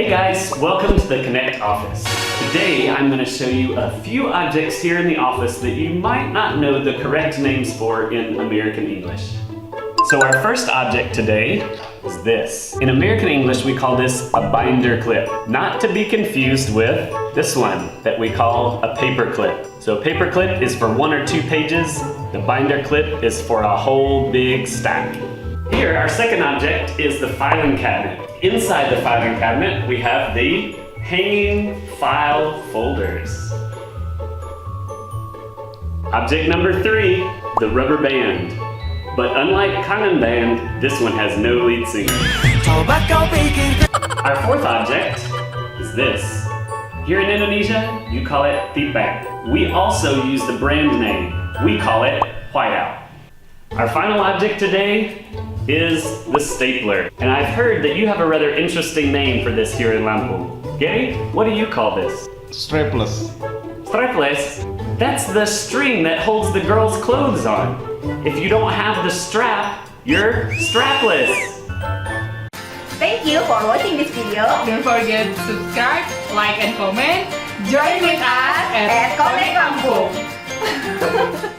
Hey guys, welcome to the Connect office. Today I'm going to show you a few objects here in the office that you might not know the correct names for in American English. So our first object today is this. In American English we call this a binder clip, not to be confused with this one that we call a paper clip. So a paper clip is for 1 or 2 pages, the binder clip is for a whole big stack. Here, our second object is the filing cabinet. Inside the filing cabinet, we have the hanging file folders. Object number 3, the rubber band. But unlike Kangen Band, this one has no lead singer. Our fourth object is this. Here in Indonesia, you call it tipek. We also use the brand name. We call it whiteout. Our final object today is the stapler. And I've heard that you have a rather interesting name for this here in Lampung. Gary, what do you call this? Strapless. Strapless? That's the string that holds the girl's clothes on. If you don't have the strap, you're strapless. Thank you for watching this video. Don't forget to subscribe, like, and comment. Join with us at Connect Lampung.